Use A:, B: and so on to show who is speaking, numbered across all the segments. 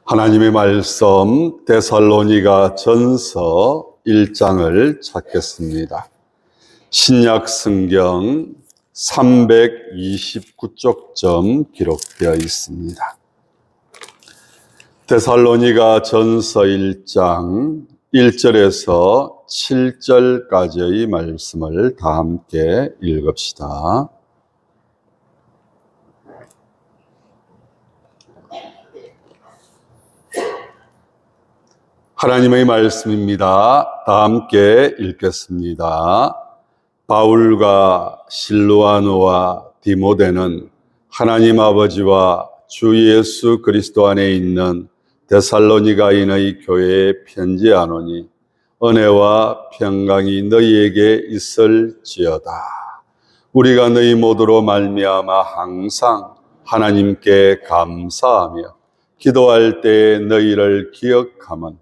A: 하나님의 말씀 데살로니가 전서 1장을 찾겠습니다. 신약 성경 329쪽쯤 기록되어 있습니다. 데살로니가 전서 1장 1절에서 7절까지의 말씀을 다 함께 읽읍시다. 하나님의 말씀입니다. 다 함께 읽겠습니다. 바울과 실루아노와 디모데는 하나님 아버지와 주 예수 그리스도 안에 있는 데살로니가인의 교회에 편지하노니 은혜와 평강이 너희에게 있을지어다. 우리가 너희 모두로 말미암아 항상 하나님께 감사하며 기도할 때 너희를 기억하면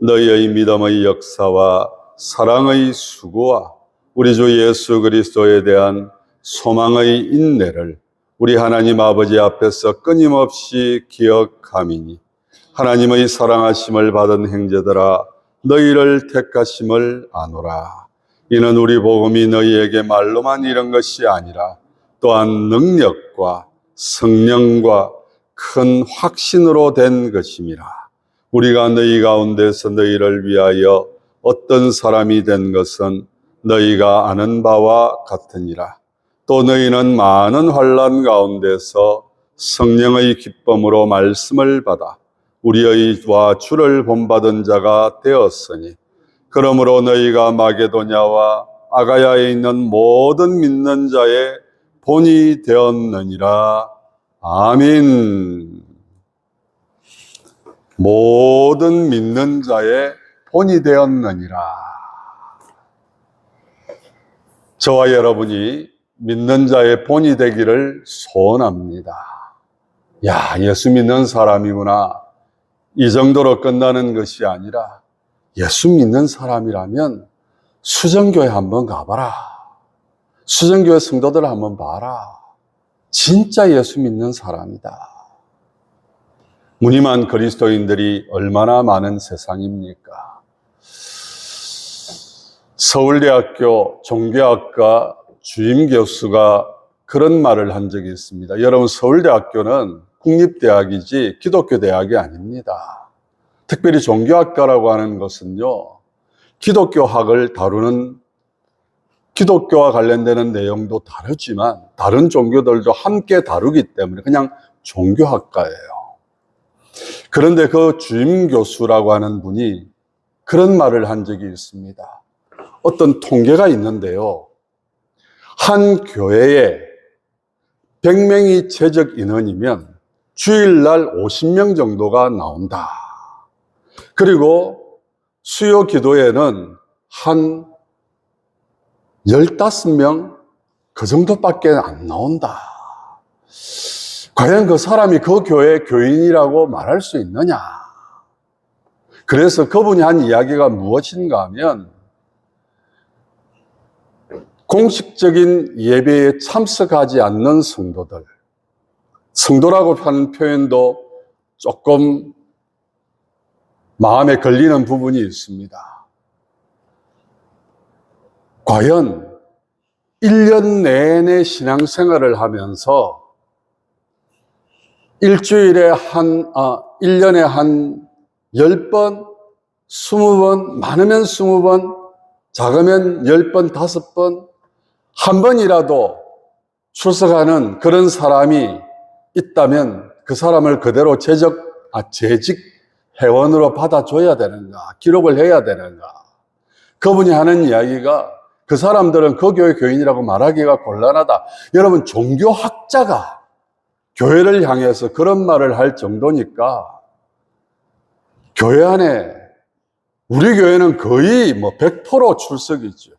A: 너희의 믿음의 역사와 사랑의 수고와 우리 주 예수 그리스도에 대한 소망의 인내를 우리 하나님 아버지 앞에서 끊임없이 기억함이니 하나님의 사랑하심을 받은 형제들아 너희를 택하심을 아노라. 이는 우리 복음이 너희에게 말로만 이른 것이 아니라 또한 능력과 성령과 큰 확신으로 된 것임이라. 우리가 너희 가운데서 너희를 위하여 어떤 사람이 된 것은 너희가 아는 바와 같으니라. 또 너희는 많은 환난 가운데서 성령의 기쁨으로 말씀을 받아 우리와 주를 본받은 자가 되었으니 그러므로 너희가 마게도냐와 아가야에 있는 모든 믿는 자의 본이 되었느니라. 아멘. 모든 믿는 자의 본이 되었느니라. 저와 여러분이 믿는 자의 본이 되기를 소원합니다. 야, 예수 믿는 사람이구나. 이 정도로 끝나는 것이 아니라 예수 믿는 사람이라면 수정교회 한번 가봐라. 수정교회 성도들 한번 봐라. 진짜 예수 믿는 사람이다. 무늬만 그리스도인들이 얼마나 많은 세상입니까? 서울대학교 종교학과 주임 교수가 그런 말을 한 적이 있습니다. 여러분, 서울대학교는 국립대학이지 기독교 대학이 아닙니다. 특별히 종교학과라고 하는 것은요, 기독교학을 다루는 기독교와 관련되는 내용도 다르지만 다른 종교들도 함께 다루기 때문에 그냥 종교학과예요. 그런데 그 주임 교수라고 하는 분이 그런 말을 한 적이 있습니다. 어떤 통계가 있는데요. 한 교회에 100명이 재적 인원이면 주일날 50명 정도가 나온다. 그리고 수요 기도에는 한 15명 그 정도밖에 안 나온다. 과연 그 사람이 그 교회의 교인이라고 말할 수 있느냐? 그래서 그분이 한 이야기가 무엇인가 하면 공식적인 예배에 참석하지 않는 성도들, 성도라고 하는 표현도 조금 마음에 걸리는 부분이 있습니다. 과연 1년 내내 신앙생활을 하면서 일주일에 1년에 한 10번, 20번, 많으면 20번, 작으면 10번, 5번, 한 번이라도 출석하는 그런 사람이 있다면 그 사람을 그대로 재직 회원으로 받아줘야 되는가, 기록을 해야 되는가. 그분이 하는 이야기가 그 사람들은 그 교회 교인이라고 말하기가 곤란하다. 여러분, 종교학자가 교회를 향해서 그런 말을 할 정도니까 교회 안에 우리 교회는 거의 100% 출석이죠.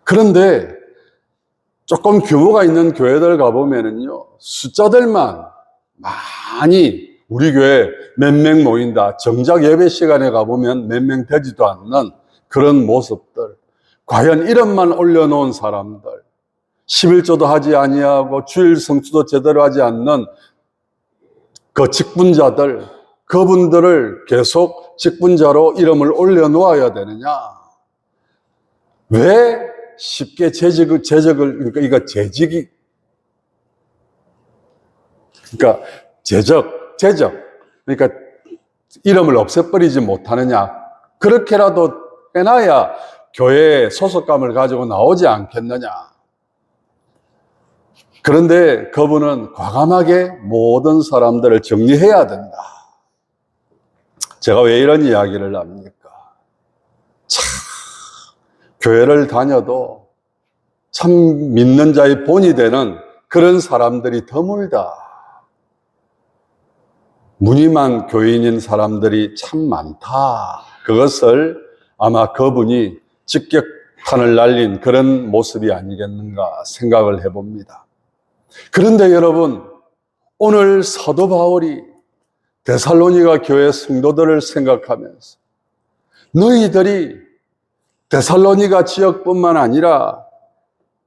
A: 그런데 조금 규모가 있는 교회들 가보면은요, 숫자들만 많이 우리 교회 몇 명 모인다. 정작 예배 시간에 가보면 몇 명 되지도 않는 그런 모습들. 과연 이름만 올려놓은 사람들, 11조도 하지 아니하고 주일 성수도 제대로 하지 않는 그 직분자들, 그분들을 계속 직분자로 이름을 올려놓아야 되느냐? 왜 쉽게 그러니까 이거 재직이, 그러니까 재적, 그러니까 이름을 없애버리지 못하느냐? 그렇게라도 해놔야 교회에 소속감을 가지고 나오지 않겠느냐? 그런데 그분은 과감하게 모든 사람들을 정리해야 된다. 제가 왜 이런 이야기를 합니까? 참, 교회를 다녀도 참 믿는 자의 본이 되는 그런 사람들이 드물다. 무늬만 교인인 사람들이 참 많다. 그것을 아마 그분이 직격탄을 날린 그런 모습이 아니겠는가 생각을 해봅니다. 그런데 여러분, 오늘 사도 바울이 데살로니가 교회 성도들을 생각하면서 너희들이 데살로니가 지역뿐만 아니라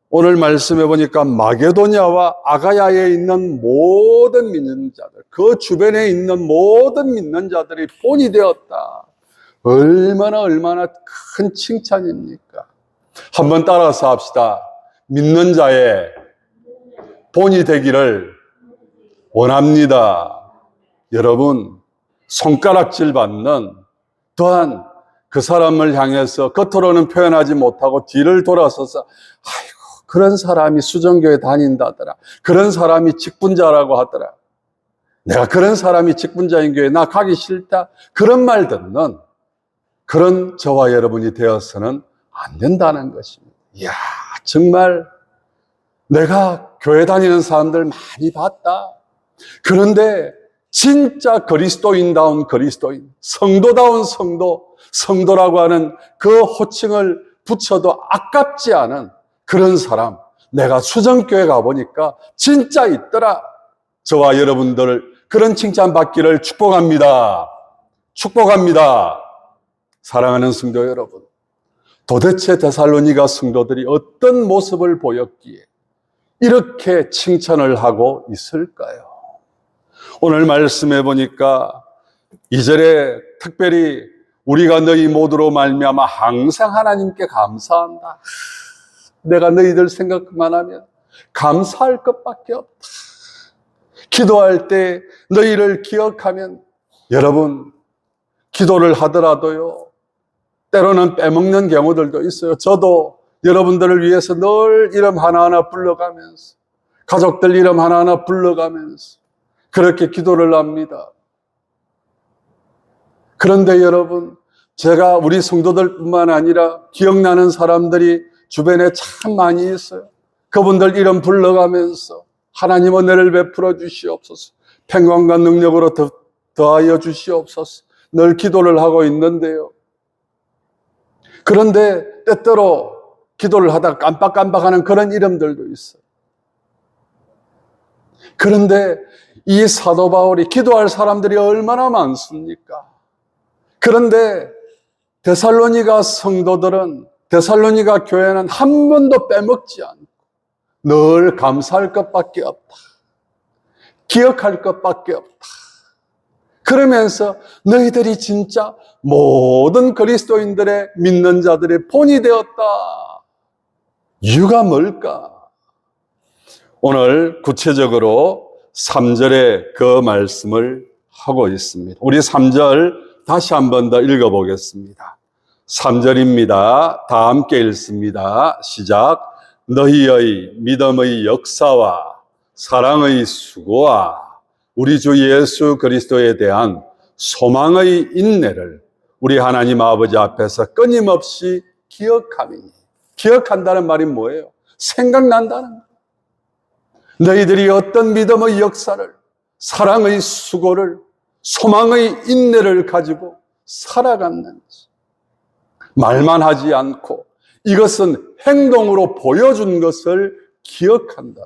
A: 오늘 말씀해 보니까 마게도냐와 아가야에 있는 모든 믿는 자들, 그 주변에 있는 모든 믿는 자들이 본이 되었다. 얼마나 큰 칭찬입니까? 한번 따라서 합시다. 믿는 자의 본이 되기를 원합니다. 여러분, 손가락질 받는, 또한 그 사람을 향해서 겉으로는 표현하지 못하고 뒤를 돌아서서 아이고 그런 사람이 수정교회 다닌다더라, 그런 사람이 직분자라고 하더라, 내가 그런 사람이 직분자인 교회 나 가기 싫다, 그런 말 듣는 그런 저와 여러분이 되어서는 안 된다는 것입니다. 이야, 정말 내가 교회 다니는 사람들 많이 봤다. 그런데 진짜 그리스도인다운 그리스도인, 성도다운 성도, 성도라고 하는 그 호칭을 붙여도 아깝지 않은 그런 사람, 내가 수정교회 가보니까 진짜 있더라. 저와 여러분들 그런 칭찬 받기를 축복합니다. 축복합니다. 사랑하는 성도 여러분, 도대체 데살로니가 성도들이 어떤 모습을 보였기에 이렇게 칭찬을 하고 있을까요? 오늘 말씀해 보니까 2절에 특별히 우리가 너희 모두로 말미암아 항상 하나님께 감사한다. 내가 너희들 생각만 하면 감사할 것밖에 없다. 기도할 때 너희를 기억하면, 여러분 기도를 하더라도요 때로는 빼먹는 경우들도 있어요. 저도 여러분들을 위해서 늘 이름 하나하나 불러가면서, 가족들 이름 하나하나 불러가면서 그렇게 기도를 합니다. 그런데 여러분, 제가 우리 성도들뿐만 아니라 기억나는 사람들이 주변에 참 많이 있어요. 그분들 이름 불러가면서 하나님 은혜를 베풀어 주시옵소서, 평강과 능력으로 더하여 주시옵소서 늘 기도를 하고 있는데요. 그런데 때때로 기도를 하다가 깜빡깜빡하는 그런 이름들도 있어요. 그런데 이 사도 바울이 기도할 사람들이 얼마나 많습니까? 그런데 데살로니가 성도들은, 데살로니가 교회는 한 번도 빼먹지 않고 늘 감사할 것밖에 없다, 기억할 것밖에 없다. 그러면서 너희들이 진짜 모든 그리스도인들의 믿는 자들의 본이 되었다. 이유가 뭘까? 오늘 구체적으로 3절에 그 말씀을 하고 있습니다. 우리 3절 다시 한 번 더 읽어보겠습니다. 3절입니다. 다 함께 읽습니다. 시작. 너희의 믿음의 역사와 사랑의 수고와 우리 주 예수 그리스도에 대한 소망의 인내를 우리 하나님 아버지 앞에서 끊임없이 기억하미니. 기억한다는 말이 뭐예요? 생각난다는 거예요. 너희들이 어떤 믿음의 역사를, 사랑의 수고를, 소망의 인내를 가지고 살아갔는지 말만 하지 않고 이것은 행동으로 보여준 것을 기억한다.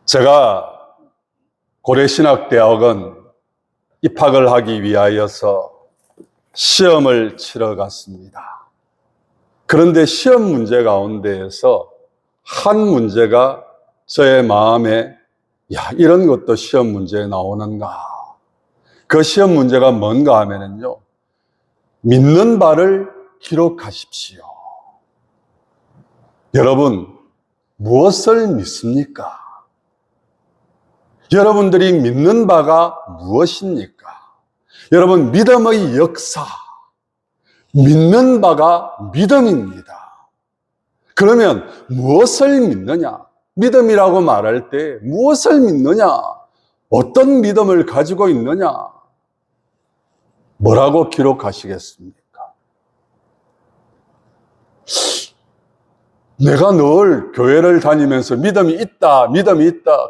A: 제가 고려신학대학원 입학을 하기 위하여서 시험을 치러 갔습니다. 그런데 시험 문제 가운데에서 한 문제가 저의 마음에 야, 이런 것도 시험 문제에 나오는가? 그 시험 문제가 뭔가 하면은요, 믿는 바를 기록하십시오. 여러분, 무엇을 믿습니까? 여러분들이 믿는 바가 무엇입니까? 여러분, 믿음의 역사, 믿는 바가 믿음입니다. 그러면 무엇을 믿느냐? 믿음이라고 말할 때 무엇을 믿느냐? 어떤 믿음을 가지고 있느냐? 뭐라고 기록하시겠습니까? 내가 늘 교회를 다니면서 믿음이 있다.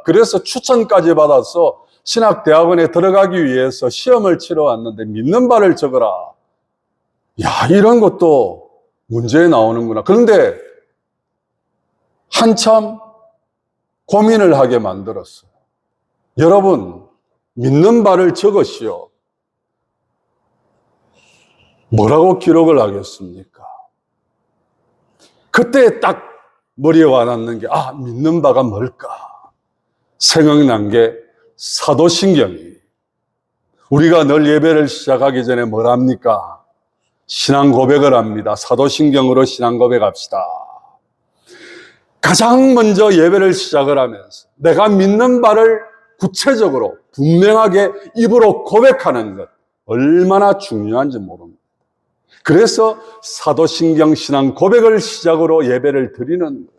A: 그래서 추천까지 받아서 신학대학원에 들어가기 위해서 시험을 치러 왔는데 믿는 바를 적어라. 야, 이런 것도 문제에 나오는구나. 그런데 한참 고민을 하게 만들었어요. 여러분, 믿는 바를 적으시오. 뭐라고 기록을 하겠습니까? 그때 딱 머리에 와닿는 게, 믿는 바가 뭘까? 생각난 게 사도신경이. 우리가 늘 예배를 시작하기 전에 뭘 합니까? 신앙 고백을 합니다. 사도신경으로 신앙 고백합시다. 가장 먼저 예배를 시작을 하면서 내가 믿는 바를 구체적으로 분명하게 입으로 고백하는 것, 얼마나 중요한지 모릅니다. 그래서 사도신경 신앙 고백을 시작으로 예배를 드리는 거예요.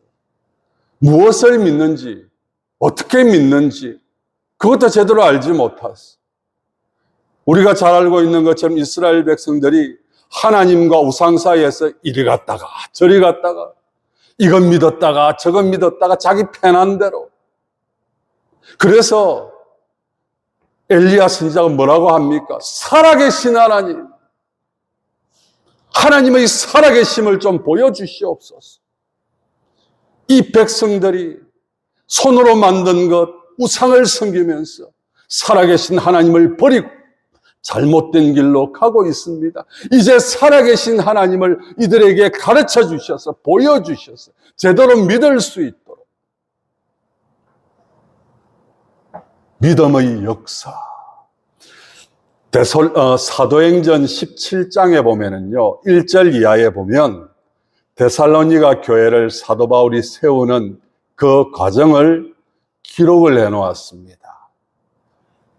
A: 무엇을 믿는지, 어떻게 믿는지 그것도 제대로 알지 못했어. 우리가 잘 알고 있는 것처럼 이스라엘 백성들이 하나님과 우상 사이에서 이리 갔다가 저리 갔다가 이건 믿었다가 저건 믿었다가 자기 편한 대로. 그래서 엘리야 선지자가 뭐라고 합니까? 살아계신 하나님, 하나님의 살아계심을 좀 보여주시옵소서. 이 백성들이 손으로 만든 것, 우상을 섬기면서 살아계신 하나님을 버리고 잘못된 길로 가고 있습니다. 이제 살아계신 하나님을 이들에게 가르쳐 주셔서 보여주셔서 제대로 믿을 수 있도록 믿음의 역사. 사도행전 17장에 보면은요, 1절 이하에 보면 데살로니가 교회를 사도 바울이 세우는 그 과정을 기록을 해 놓았습니다.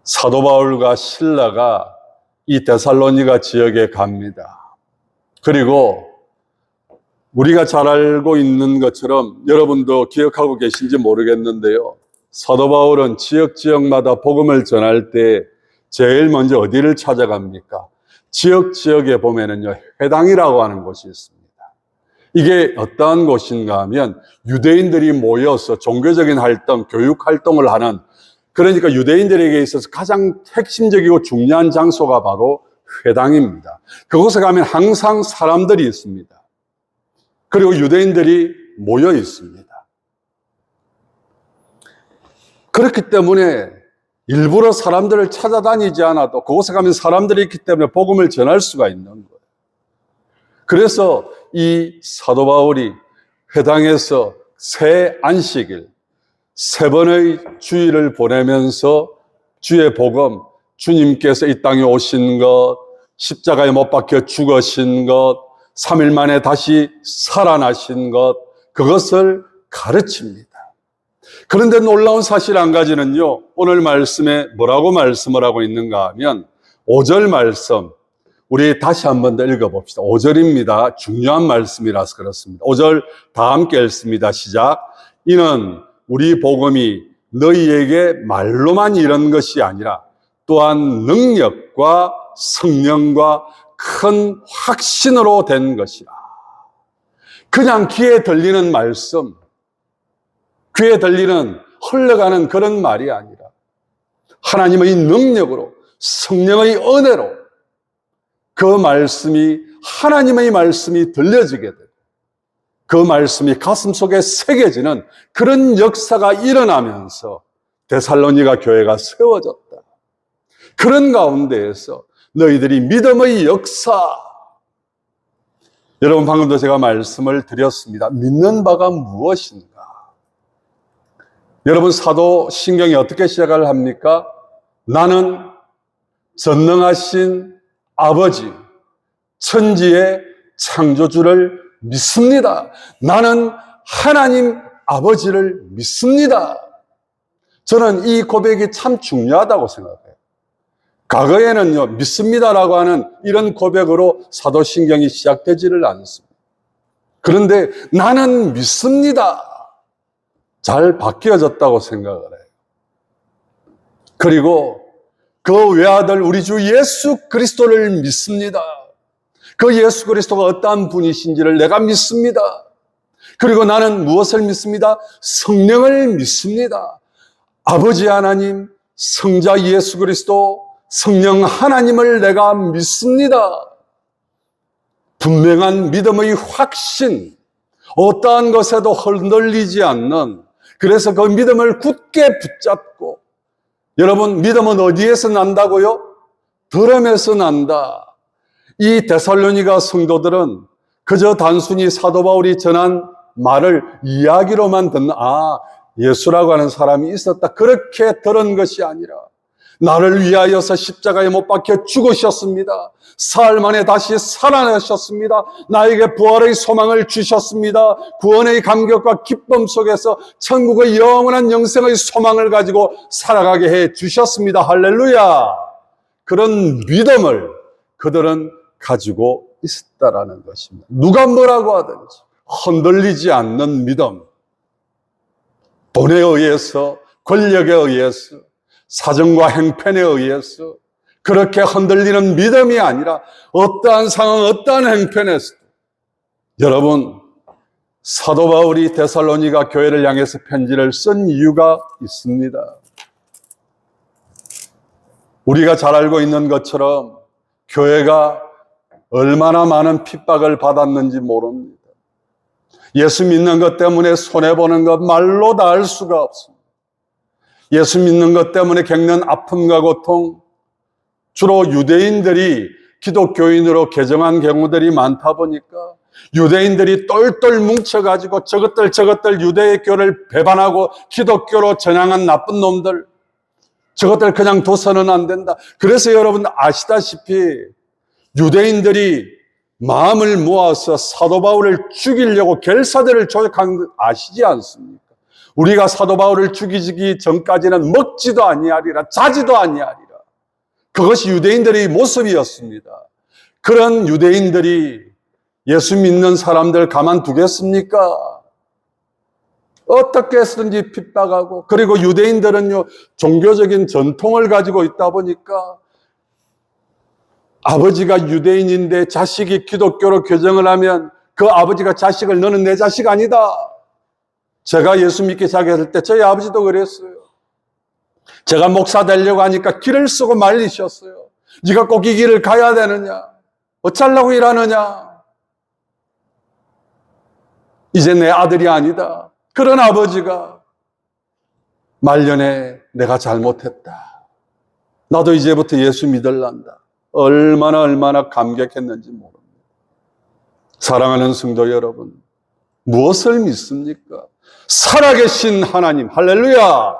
A: 사도 바울과 실라가 이 데살로니가 지역에 갑니다. 그리고 우리가 잘 알고 있는 것처럼 여러분도 기억하고 계신지 모르겠는데요. 사도 바울은 지역마다 복음을 전할 때 제일 먼저 어디를 찾아갑니까? 지역에 보면은요, 회당이라고 하는 곳이 있습니다. 이게 어떠한 곳인가 하면 유대인들이 모여서 종교적인 활동, 교육 활동을 하는, 그러니까 유대인들에게 있어서 가장 핵심적이고 중요한 장소가 바로 회당입니다. 그곳에 가면 항상 사람들이 있습니다. 그리고 유대인들이 모여 있습니다. 그렇기 때문에 일부러 사람들을 찾아다니지 않아도 그곳에 가면 사람들이 있기 때문에 복음을 전할 수가 있는 거예요. 그래서 이 사도 바울이 회당에서 새 안식일, 3번의 주일을 보내면서 주의 복음, 주님께서 이 땅에 오신 것, 십자가에 못 박혀 죽으신 것, 3일 만에 다시 살아나신 것, 그것을 가르칩니다. 그런데 놀라운 사실 한 가지는요, 오늘 말씀에 뭐라고 말씀을 하고 있는가 하면 5절 말씀, 우리 다시 한 번 더 읽어봅시다. 5절입니다. 중요한 말씀이라서 그렇습니다. 5절 다 함께 읽습니다. 시작. 이는 우리 복음이 너희에게 말로만 이런 것이 아니라 또한 능력과 성령과 큰 확신으로 된 것이라. 그냥 귀에 들리는 말씀, 귀에 들리는 흘러가는 그런 말이 아니라 하나님의 능력으로, 성령의 은혜로 그 말씀이, 하나님의 말씀이 들려지게 되고 그 말씀이 가슴속에 새겨지는 그런 역사가 일어나면서 데살로니가 교회가 세워졌다. 그런 가운데에서 너희들이 믿음의 역사, 여러분 방금도 제가 말씀을 드렸습니다. 믿는 바가 무엇인가? 여러분, 사도신경이 어떻게 시작을 합니까? 나는 전능하신 아버지, 천지의 창조주를 믿습니다. 나는 하나님 아버지를 믿습니다. 저는 이 고백이 참 중요하다고 생각해요. 과거에는요, 믿습니다라고 하는 이런 고백으로 사도신경이 시작되지를 않습니다. 그런데 나는 믿습니다. 잘 바뀌어졌다고 생각을 해요. 그리고 그 외아들 우리 주 예수 그리스도를 믿습니다. 그 예수 그리스도가 어떠한 분이신지를 내가 믿습니다. 그리고 나는 무엇을 믿습니다? 성령을 믿습니다. 아버지 하나님, 성자 예수 그리스도, 성령 하나님을 내가 믿습니다. 분명한 믿음의 확신, 어떠한 것에도 흔들리지 않는, 그래서 그 믿음을 굳게 붙잡고, 여러분, 믿음은 어디에서 난다고요? 들음에서 난다. 이 데살로니가 성도들은 그저 단순히 사도 바울이 전한 말을 이야기로만 듣는, 예수라고 하는 사람이 있었다, 그렇게 들은 것이 아니라 나를 위하여서 십자가에 못 박혀 죽으셨습니다. 사흘 만에 다시 살아나셨습니다. 나에게 부활의 소망을 주셨습니다. 구원의 감격과 기쁨 속에서 천국의 영원한 영생의 소망을 가지고 살아가게 해 주셨습니다. 할렐루야! 그런 믿음을 그들은 가지고 있었다라는 것입니다. 누가 뭐라고 하든지 흔들리지 않는 믿음. 돈에 의해서, 권력에 의해서, 사정과 행편에 의해서 그렇게 흔들리는 믿음이 아니라 어떠한 상황, 어떠한 행편에서 여러분, 사도 바울이 데살로니가 교회를 향해서 편지를 쓴 이유가 있습니다. 우리가 잘 알고 있는 것처럼 교회가 얼마나 많은 핍박을 받았는지 모릅니다. 예수 믿는 것 때문에 손해보는 것 말로 다 알 수가 없습니다. 예수 믿는 것 때문에 겪는 아픔과 고통, 주로 유대인들이 기독교인으로 개정한 경우들이 많다 보니까 유대인들이 똘똘 뭉쳐가지고 저것들 유대의 교를 배반하고 기독교로 전향한 나쁜 놈들, 저것들 그냥 둬서는 안 된다. 그래서 여러분 아시다시피 유대인들이 마음을 모아서 사도 바울을 죽이려고 결사대를 조직한 거 아시지 않습니까? 우리가 사도 바울을 죽이기 전까지는 먹지도 아니하리라, 자지도 아니하리라. 그것이 유대인들의 모습이었습니다. 그런 유대인들이 예수 믿는 사람들 가만두겠습니까? 어떻게 해서든지 핍박하고, 그리고 유대인들은요, 종교적인 전통을 가지고 있다 보니까 아버지가 유대인인데 자식이 기독교로 개정을 하면 그 아버지가 자식을 너는 내 자식 아니다. 제가 예수 믿기 시작했을 때 저희 아버지도 그랬어요. 제가 목사 되려고 하니까 길을 쓰고 말리셨어요. 네가 꼭 이 길을 가야 되느냐? 어쩌려고 일하느냐? 이제 내 아들이 아니다. 그런 아버지가 말년에 내가 잘못했다. 나도 이제부터 예수 믿을란다. 얼마나 감격했는지 모릅니다. 사랑하는 성도 여러분, 무엇을 믿습니까? 살아계신 하나님, 할렐루야!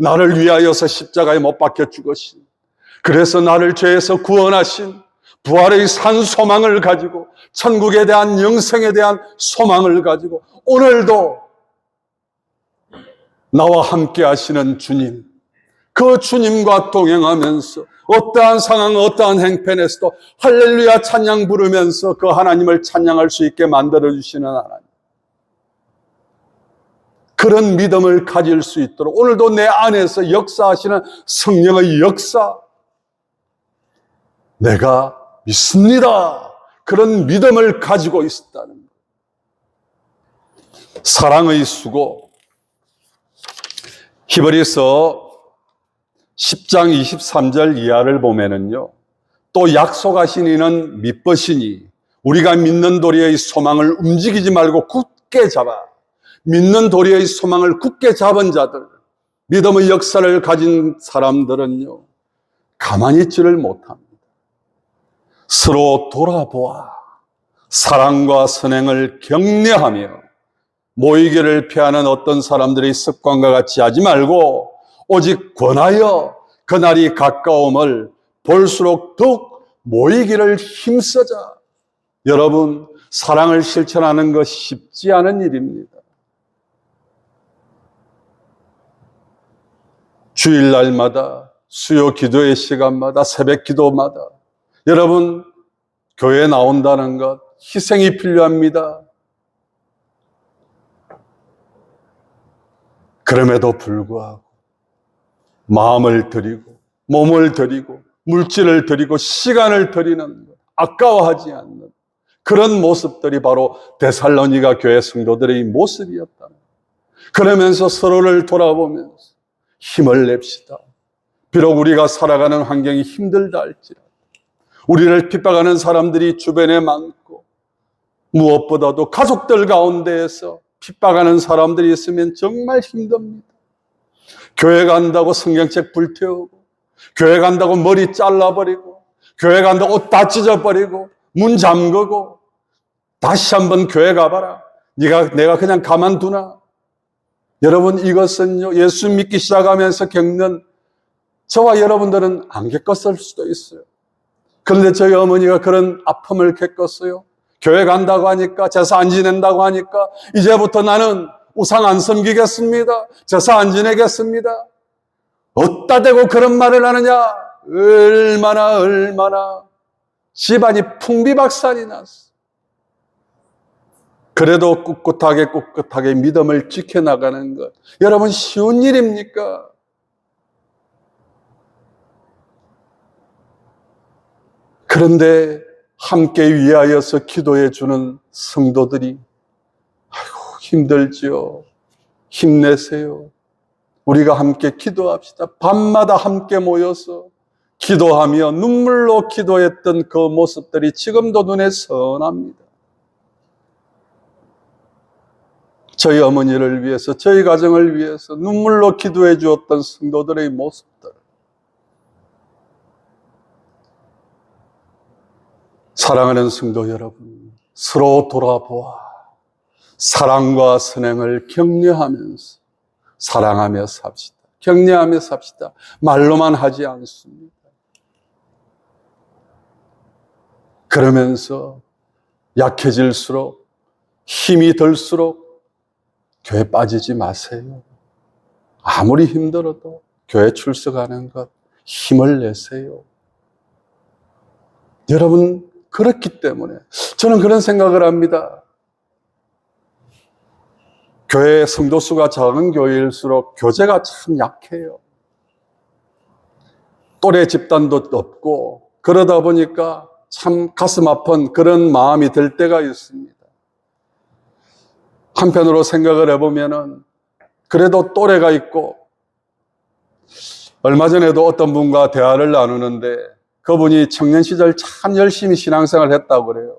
A: 나를 위하여서 십자가에 못 박혀 죽으신, 그래서 나를 죄에서 구원하신 부활의 산 소망을 가지고, 천국에 대한 영생에 대한 소망을 가지고 오늘도 나와 함께 하시는 주님, 그 주님과 동행하면서 어떠한 상황, 어떠한 행편에서도 할렐루야 찬양 부르면서 그 하나님을 찬양할 수 있게 만들어주시는 하나님, 그런 믿음을 가질 수 있도록 오늘도 내 안에서 역사하시는 성령의 역사, 내가 믿습니다. 그런 믿음을 가지고 있었다는 것. 사랑의 수고. 히브리서 10장 23절 이하를 보면은요, 또 약속하신 이는 믿으시니 우리가 믿는 도리의 소망을 움직이지 말고 굳게 잡아. 믿는 도리의 소망을 굳게 잡은 자들, 믿음의 역사를 가진 사람들은요, 가만히 있지를 못합니다. 서로 돌아보아 사랑과 선행을 격려하며 모이기를 피하는 어떤 사람들의 습관과 같이 하지 말고 오직 권하여 그날이 가까움을 볼수록 더욱 모이기를 힘쓰자. 여러분, 사랑을 실천하는 것 쉽지 않은 일입니다. 주일날마다, 수요 기도의 시간마다, 새벽 기도마다 여러분, 교회에 나온다는 것, 희생이 필요합니다. 그럼에도 불구하고 마음을 드리고 몸을 드리고 물질을 드리고 시간을 드리는 것, 아까워하지 않는 그런 모습들이 바로 데살로니가 교회 성도들의 모습이었다. 그러면서 서로를 돌아보면서 힘을 냅시다. 비록 우리가 살아가는 환경이 힘들다 할지라도, 우리를 핍박하는 사람들이 주변에 많고 무엇보다도 가족들 가운데에서 핍박하는 사람들이 있으면 정말 힘듭니다. 교회 간다고 성경책 불태우고, 교회 간다고 머리 잘라버리고, 교회 간다고 옷 다 찢어버리고, 문 잠그고, 다시 한번 교회 가봐라. 내가 그냥 가만두나? 여러분, 이것은요, 예수 믿기 시작하면서 겪는 저와 여러분들은 안 겪었을 수도 있어요. 그런데 저희 어머니가 그런 아픔을 겪었어요. 교회 간다고 하니까, 제사 안 지낸다고 하니까, 이제부터 나는 우상 안 섬기겠습니다. 제사 안 지내겠습니다. 어디다 대고 그런 말을 하느냐? 얼마나 집안이 풍비박산이 났어. 그래도 꿋꿋하게 믿음을 지켜나가는 것, 여러분 쉬운 일입니까? 그런데 함께 위하여서 기도해 주는 성도들이 아이고 힘들지요. 힘내세요. 우리가 함께 기도합시다. 밤마다 함께 모여서 기도하며 눈물로 기도했던 그 모습들이 지금도 눈에 선합니다. 저희 어머니를 위해서, 저희 가정을 위해서 눈물로 기도해 주었던 성도들의 모습들. 사랑하는 성도 여러분, 서로 돌아보아 사랑과 선행을 격려하면서 사랑하며 삽시다. 격려하며 삽시다. 말로만 하지 않습니다. 그러면서 약해질수록, 힘이 들수록 교회 빠지지 마세요. 아무리 힘들어도 교회 출석하는 것 힘을 내세요. 여러분, 그렇기 때문에 저는 그런 생각을 합니다. 교회 성도수가 작은 교회일수록 교제가 참 약해요. 또래 집단도 없고 그러다 보니까 참 가슴 아픈 그런 마음이 들 때가 있습니다. 한편으로 생각을 해보면은 그래도 또래가 있고, 얼마 전에도 어떤 분과 대화를 나누는데 그분이 청년 시절 참 열심히 신앙생활을 했다고 그래요.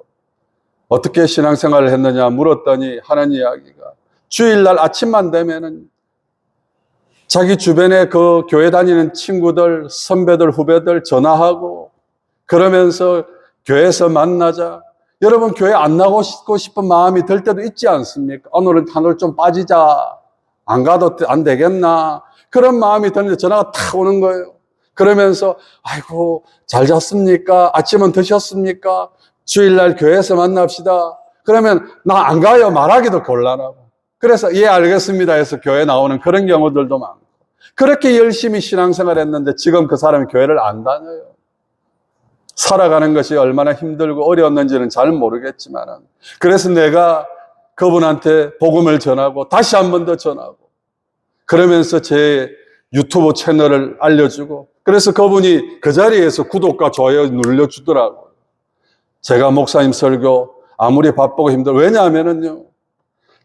A: 어떻게 신앙생활을 했느냐 물었더니 하는 이야기가, 주일날 아침만 되면은 자기 주변에 그 교회 다니는 친구들, 선배들, 후배들 전화하고 그러면서 교회에서 만나자. 여러분, 교회 안 나가고 싶은 마음이 들 때도 있지 않습니까? 오늘은 하늘 좀 빠지자. 안 가도 안 되겠나? 그런 마음이 드는데 전화가 탁 오는 거예요. 그러면서 아이고 잘 잤습니까? 아침은 드셨습니까? 주일날 교회에서 만납시다. 그러면 나 안 가요 말하기도 곤란하고, 그래서 예 알겠습니다 해서 교회 나오는 그런 경우들도 많고, 그렇게 열심히 신앙생활 했는데 지금 그 사람이 교회를 안 다녀요. 살아가는 것이 얼마나 힘들고 어려웠는지는 잘 모르겠지만, 그래서 내가 그분한테 복음을 전하고 다시 한 번 더 전하고 그러면서 제 유튜브 채널을 알려주고, 그래서 그분이 그 자리에서 구독과 좋아요 눌러주더라고요. 제가 목사님 설교 아무리 바쁘고 힘들어, 왜냐하면은요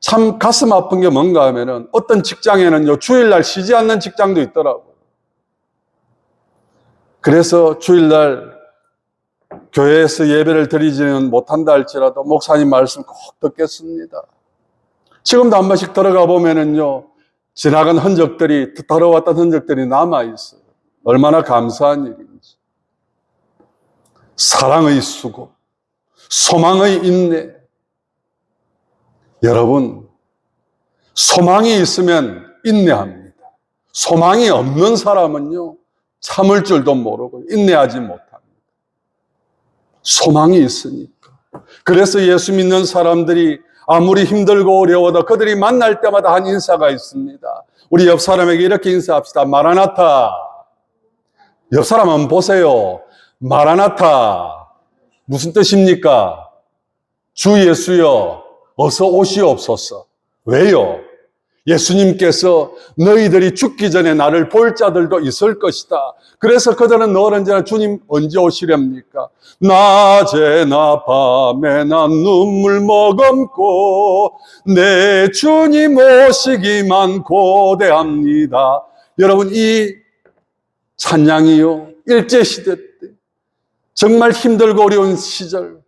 A: 참 가슴 아픈 게 뭔가 하면은 어떤 직장에는요 주일날 쉬지 않는 직장도 있더라고요. 그래서 주일날 교회에서 예배를 드리지는 못한다 할지라도 목사님 말씀 꼭 듣겠습니다. 지금도 한 번씩 들어가 보면은요 지나간 흔적들이, 들어왔던 흔적들이 남아있어요. 얼마나 감사한 일인지. 사랑의 수고, 소망의 인내. 여러분, 소망이 있으면 인내합니다. 소망이 없는 사람은요, 참을 줄도 모르고 인내하지 못합니다. 소망이 있으니까. 그래서 예수 믿는 사람들이 아무리 힘들고 어려워도 그들이 만날 때마다 한 인사가 있습니다. 우리 옆 사람에게 이렇게 인사합시다. 마라나타. 옆 사람 한번 보세요. 마라나타. 무슨 뜻입니까? 주 예수여, 어서 오시옵소서. 왜요? 예수님께서 너희들이 죽기 전에 나를 볼 자들도 있을 것이다. 그래서 그들은 늘 언제나 주님 언제 오시렵니까? 낮에나 밤에나 눈물 머금고 내 주님 오시기만 고대합니다. 여러분, 이 찬양이요, 일제시대 때 정말 힘들고 어려운 시절,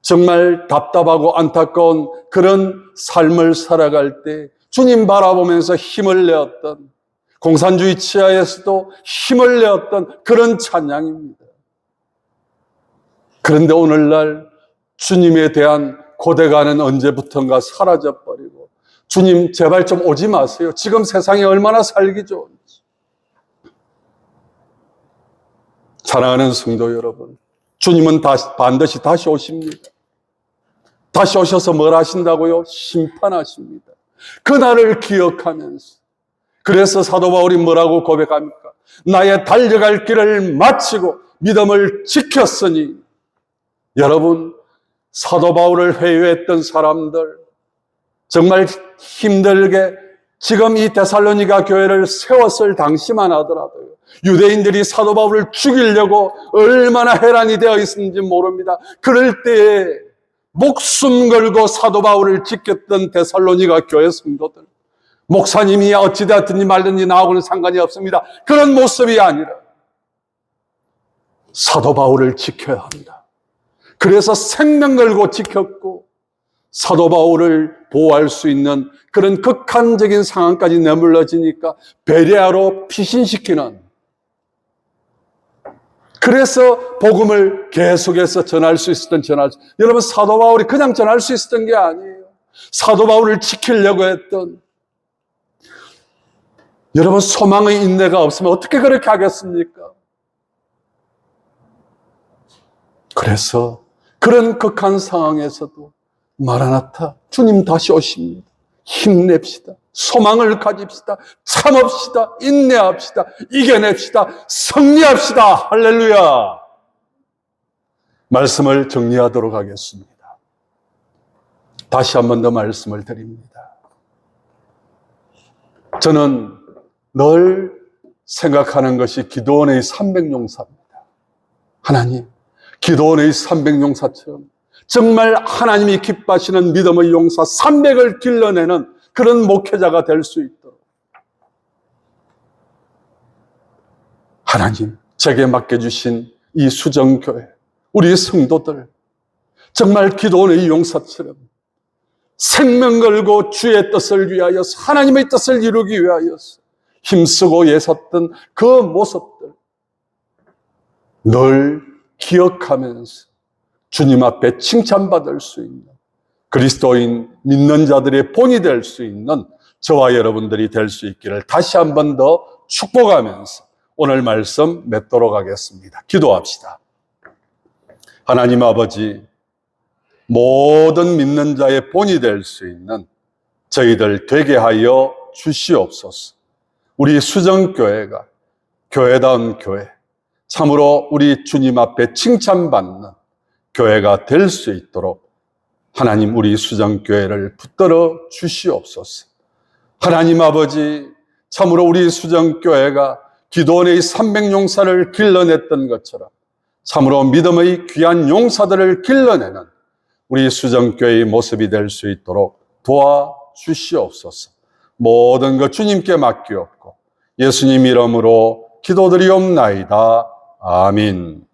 A: 정말 답답하고 안타까운 그런 삶을 살아갈 때 주님 바라보면서 힘을 내었던, 공산주의 치하에서도 힘을 내었던 그런 찬양입니다. 그런데 오늘날 주님에 대한 고대가는 언제부턴가 사라져버리고, 주님 제발 좀 오지 마세요. 지금 세상이 얼마나 살기 좋은지. 사랑하는 성도 여러분, 주님은 반드시 다시 오십니다. 다시 오셔서 뭘 하신다고요? 심판하십니다. 그날을 기억하면서. 그래서 사도 바울이 뭐라고 고백합니까? 나의 달려갈 길을 마치고 믿음을 지켰으니. 여러분, 사도 바울을 회유했던 사람들, 정말 힘들게 지금 이 데살로니가 교회를 세웠을 당시만 하더라도요, 유대인들이 사도 바울을 죽이려고 얼마나 해란이 되어 있었는지 모릅니다. 그럴 때에 목숨 걸고 사도 바울을 지켰던 데살로니가 교회 성도들, 목사님이 어찌되었든지 말든지 나하고는 상관이 없습니다. 그런 모습이 아니라 사도 바울을 지켜야 합니다. 그래서 생명 걸고 지켰고, 사도 바울을 보호할 수 있는 그런 극한적인 상황까지 내몰려지니까 베레아로 피신시키는, 그래서 복음을 계속해서 전할 수 있었던 여러분, 사도 바울이 그냥 전할 수 있었던 게 아니에요. 사도 바울을 지키려고 했던, 여러분, 소망의 인내가 없으면 어떻게 그렇게 하겠습니까? 그래서 그런 극한 상황에서도 마라나타, 주님 다시 오십니다. 힘냅시다. 소망을 가집시다. 참읍시다. 인내합시다. 이겨냅시다. 승리합시다. 할렐루야. 말씀을 정리하도록 하겠습니다. 다시 한 번 더 말씀을 드립니다. 저는 늘 생각하는 것이 기도원의 300용사입니다. 하나님, 기도원의 300용사처럼 정말 하나님이 기뻐하시는 믿음의 용사 300을 길러내는 그런 목회자가 될 수 있도록 하나님, 제게 맡겨주신 이 수정교회, 우리 성도들 정말 기도원의 용사처럼 생명 걸고 주의 뜻을 위하여서, 하나님의 뜻을 이루기 위하여서 힘쓰고 애썼던 그 모습들 늘 기억하면서 주님 앞에 칭찬받을 수 있는 그리스도인 믿는 자들의 본이 될 수 있는 저와 여러분들이 될 수 있기를 다시 한 번 더 축복하면서 오늘 말씀 맺도록 하겠습니다. 기도합시다. 하나님 아버지, 모든 믿는 자의 본이 될 수 있는 저희들 되게 하여 주시옵소서. 우리 수정교회가 교회다운 교회, 참으로 우리 주님 앞에 칭찬받는 교회가 될 수 있도록 하나님, 우리 수정교회를 붙들어 주시옵소서. 하나님 아버지, 참으로 우리 수정교회가 기도원의 300용사를 길러냈던 것처럼 참으로 믿음의 귀한 용사들을 길러내는 우리 수정교회의 모습이 될 수 있도록 도와주시옵소서. 모든 것 주님께 맡기옵고 예수님 이름으로 기도드리옵나이다. 아멘.